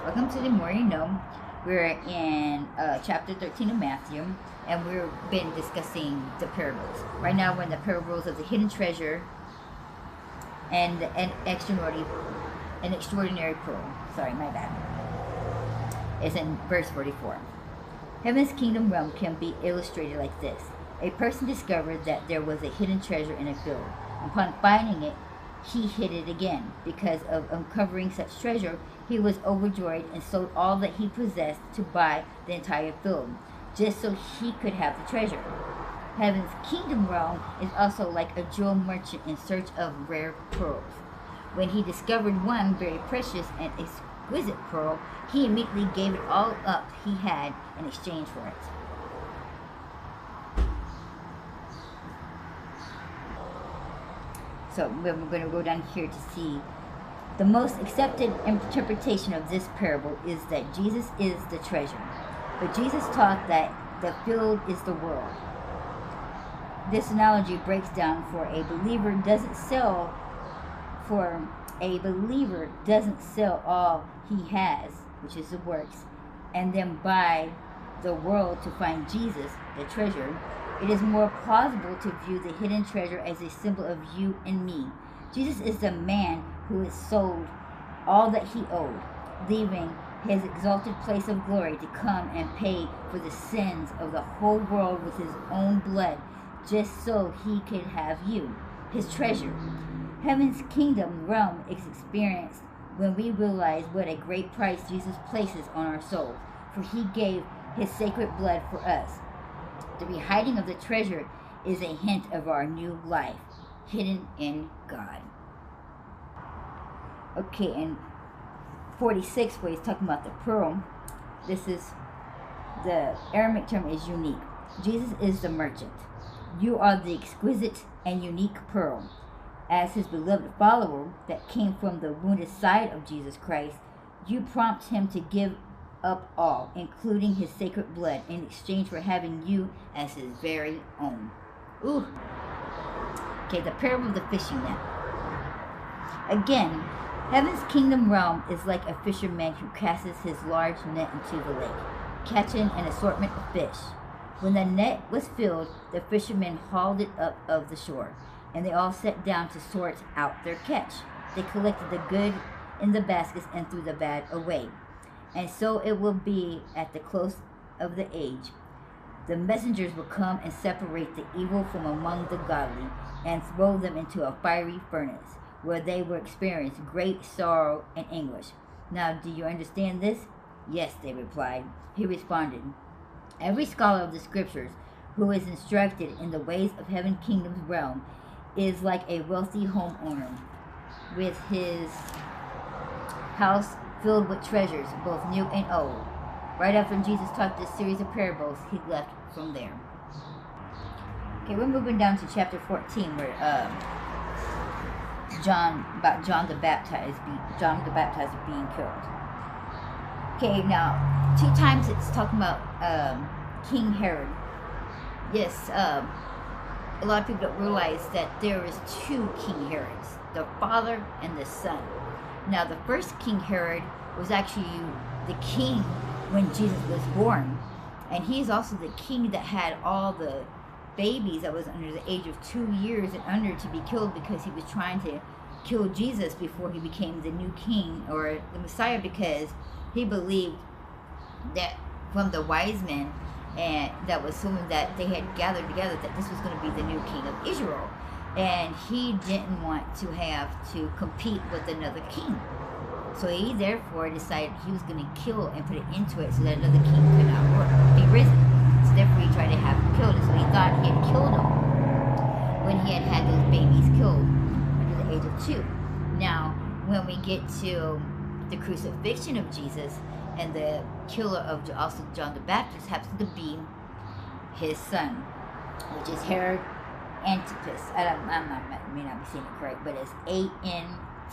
Welcome to the More You Know. We're in chapter 13 of Matthew, and we've been discussing the parables. Right now, we're in the parables of the hidden treasure and an extraordinary pearl. Sorry, my bad. It's in verse 44. Heaven's kingdom realm can be illustrated like this. A person discovered that there was a hidden treasure in a field. Upon finding it, he hid it again. Because of uncovering such treasure, he was overjoyed and sold all that he possessed to buy the entire field, just so he could have the treasure. Heaven's kingdom realm is also like a jewel merchant in search of rare pearls. When he discovered one very precious and exquisite pearl, he immediately gave it all up he had in exchange for it. So we're going to go down here to see the most accepted interpretation of this parable is that Jesus is the treasure. But Jesus taught that the field is the world. This analogy breaks down for a believer doesn't sell all he has, which is the works, and then buy the world to find Jesus, the treasure. It is more plausible to view the hidden treasure as a symbol of you and me. Jesus is the man who has sold all that he owed, leaving his exalted place of glory to come and pay for the sins of the whole world with his own blood, just so he could have you, his treasure. Heaven's kingdom realm is experienced when we realize what a great price Jesus places on our souls, for he gave his sacred blood for us. The hiding of the treasure is a hint of our new life, hidden in God. Okay, in 46, where he's talking about the pearl, this is, the Aramaic term is unique. Jesus is the merchant. You are the exquisite and unique pearl. As his beloved follower that came from the wounded side of Jesus Christ, you prompt him to give up all, including his sacred blood, in exchange for having you as his very own. Ooh. Okay, the parable of the fishing net. Again, heaven's kingdom realm is like a fisherman who casts his large net into the lake, catching an assortment of fish. When the net was filled, the fishermen hauled it up of the shore, and they all sat down to sort out their catch. They collected the good in the baskets and threw the bad away. And so it will be at the close of the age. The messengers will come and separate the evil from among the godly and throw them into a fiery furnace, where they will experience great sorrow and anguish. Now, do you understand this? Yes, they replied. He responded, every scholar of the scriptures who is instructed in the ways of heaven kingdom's realm is like a wealthy homeowner with his house filled with treasures, both new and old. Right after Jesus taught this series of parables, he left from there. Okay, we're moving down to chapter 14, where John the Baptizer being killed. Okay, now 2 times it's talking about King Herod. Yes, a lot of people don't realize that there is 2 King Herods, the father and the son. Now, the first King Herod was actually the king when Jesus was born. And he's also the king that had all the babies that was under the age of 2 years and under to be killed, because he was trying to kill Jesus before he became the new king or the Messiah, because he believed that from the wise men and that was someone that they had gathered together that this was going to be the new king of Israel. And he didn't want to have to compete with another king. So he therefore decided he was going to kill and put it into it so that another king could not be risen. So therefore he tried to have him killed. And so he thought he had killed him when he had those babies killed under the age of 2. Now, when we get to the crucifixion of Jesus, and the killer of also John the Baptist happens to be his son, which is Herod Antipas. I may not be saying it correct, but it's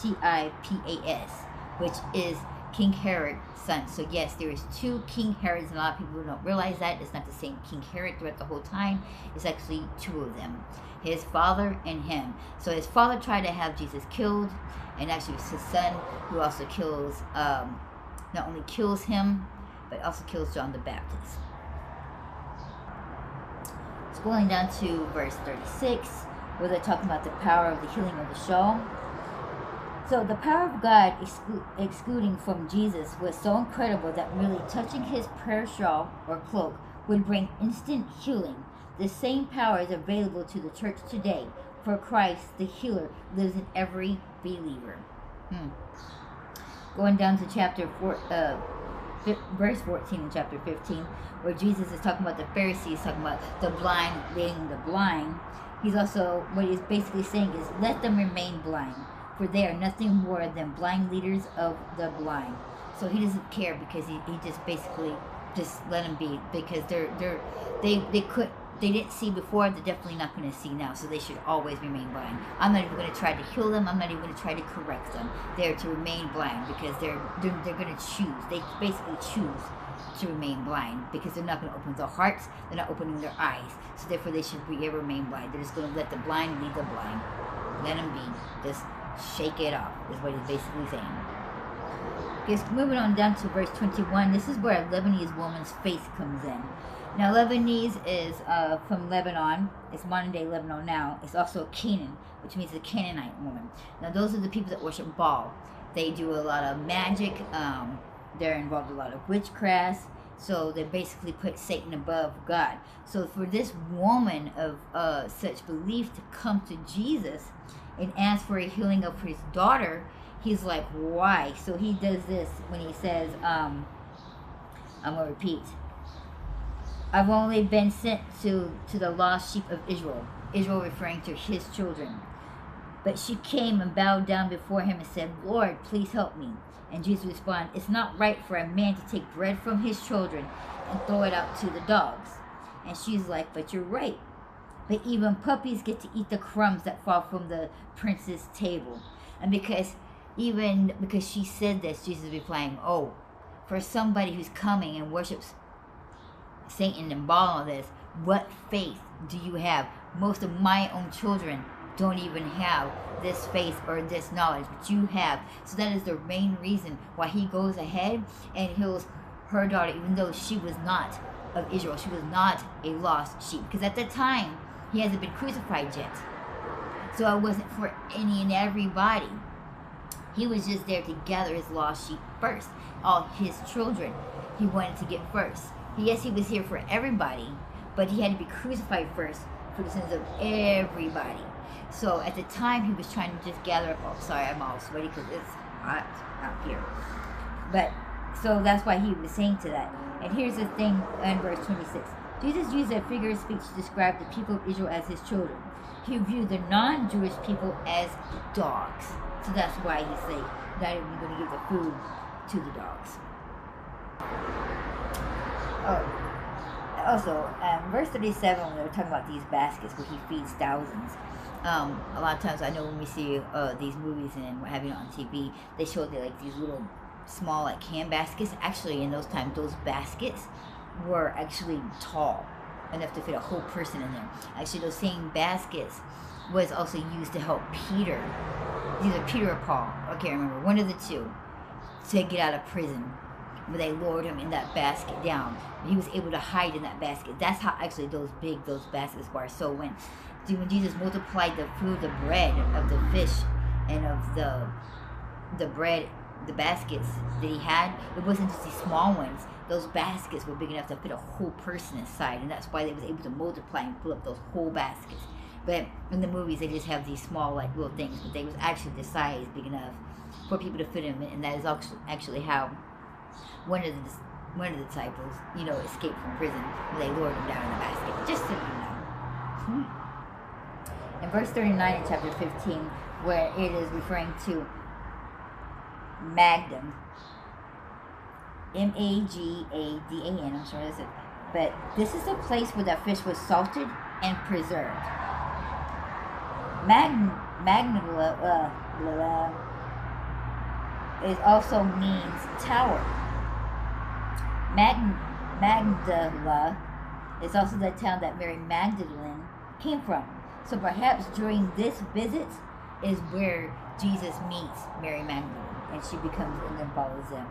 Antipas, which is King Herod's son. So yes, there is 2 King Herods, and a lot of people don't realize that. It's not the same King Herod throughout the whole time. It's actually 2 of them, his father and him. So his father tried to have Jesus killed, and actually it's his son who also kills not only kills him, but also kills John the Baptist. Scrolling down to verse 36, where they're talking about the power of the healing of the shawl. So the power of God excluding from Jesus was so incredible that merely touching his prayer shawl or cloak would bring instant healing. The same power is available to the church today, for Christ, the healer, lives in every believer. Going down to verse 14 in chapter 15, where Jesus is talking about the Pharisees, talking about the blind leading the blind. He's also, what he's basically saying is, let them remain blind, for they are nothing more than blind leaders of the blind. So he doesn't care, because he just basically just let them be, because they didn't see before, they're definitely not going to see now, so they should always remain blind. I'm not even going to try to heal them. I'm not even going to try to correct them. They're to remain blind, because they're going to choose. They basically choose to remain blind, because they're not going to open their hearts. They're not opening their eyes. So therefore, they should remain blind. They're just going to let the blind lead the blind. Let them be. Just shake it off, is what he's basically saying. Okay, so moving on down to verse 21. This is where a Lebanese woman's faith comes in. Now, Lebanese is from Lebanon. It's modern day Lebanon now. It's also Canaan, which means a Canaanite woman. Now, those are the people that worship Baal. They do a lot of magic. They're involved in a lot of witchcraft. So they basically put Satan above God. So for this woman of such belief to come to Jesus and ask for a healing of his daughter, he's like, why? So he does this when he says, I'm going to repeat. I've only been sent to the lost sheep of Israel. Israel referring to his children. But she came and bowed down before him and said, Lord, please help me. And Jesus responded, it's not right for a man to take bread from his children and throw it out to the dogs. And she's like, but you're right. But even puppies get to eat the crumbs that fall from the prince's table. And because she said this, Jesus is replying, oh, for somebody who's coming and worships Satan and Baal and all this, what faith do you have? Most of my own children don't even have this faith or this knowledge, but you have. So that is the main reason why he goes ahead and heals her daughter, even though she was not of Israel. She was not a lost sheep, because at that time he hasn't been crucified yet. So it wasn't for any and everybody. He was just there to gather his lost sheep first. All his children he wanted to get first. Yes, he was here for everybody, but he had to be crucified first for the sins of everybody. So at the time, he was trying to just gather up. Oh, sorry, I'm all sweaty because it's hot out here. But so that's why he was saying to that. And here's the thing in verse 26. Jesus used a figure of speech to describe the people of Israel as his children. He viewed the non-Jewish people as dogs. So that's why he's saying, not even going to give the food to the dogs. Also, verse 37, when they were talking about these baskets where he feeds thousands, a lot of times I know when we see these movies and what have you on TV, they show like these little small like hand baskets. Actually, in those times, those baskets were actually tall enough to fit a whole person in there. Actually, those same baskets was also used to help Peter, either Peter or Paul, I can't remember, one of the two, to get out of prison. Where they lowered him in that basket down. He was able to hide in that basket. That's how actually those baskets were. So when Jesus multiplied the food, the bread of the fish and of the bread, the baskets that he had, it wasn't just these small ones. Those baskets were big enough to fit a whole person inside, and that's why they was able to multiply and fill up those whole baskets. But in the movies, they just have these small like little things, but they was actually the size big enough for people to fit in, and that is actually how one of the disciples, escaped from prison. They lowered him down in the basket, just so you know. In verse 39 in chapter 15, where it is referring to Magdan, M-A-G-A-D-A-N, I'm sure that's it. But this is the place where the fish was salted and preserved. Magdala is also means tower. Magdala is also the town that Mary Magdalene came from. So perhaps during this visit is where Jesus meets Mary Magdalene, and she becomes and then follows them.